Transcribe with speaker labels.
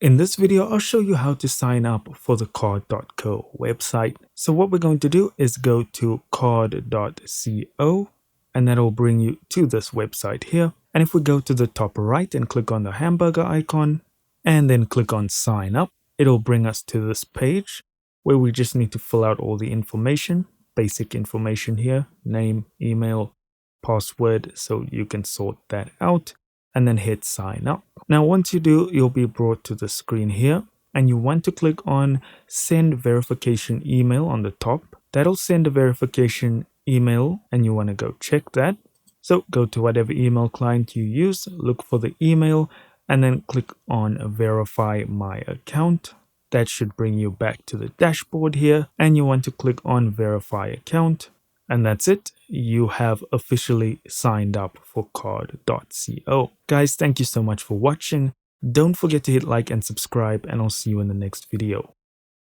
Speaker 1: In this video, I'll show you how to sign up for the card.co website. So what we're going to do is go to card.co and that'll bring you to this website here. And if we go to the top right and click on the hamburger icon and then click on sign up, it'll bring us to this page where we just need to fill out all the information, basic information here, name, email, password, so you can sort that out and then hit sign up. Now once you do, you'll be brought to the screen here and you want to click on send verification email on the top. That'll send a verification email and you want to go check that. So go to whatever email client you use, look for the email and then click on verify my account. That should bring you back to the dashboard here and you want to click on verify account. And that's it. You have officially signed up for card.co. Guys, thank you so much for watching. Don't forget to hit like and subscribe and I'll see you in the next video.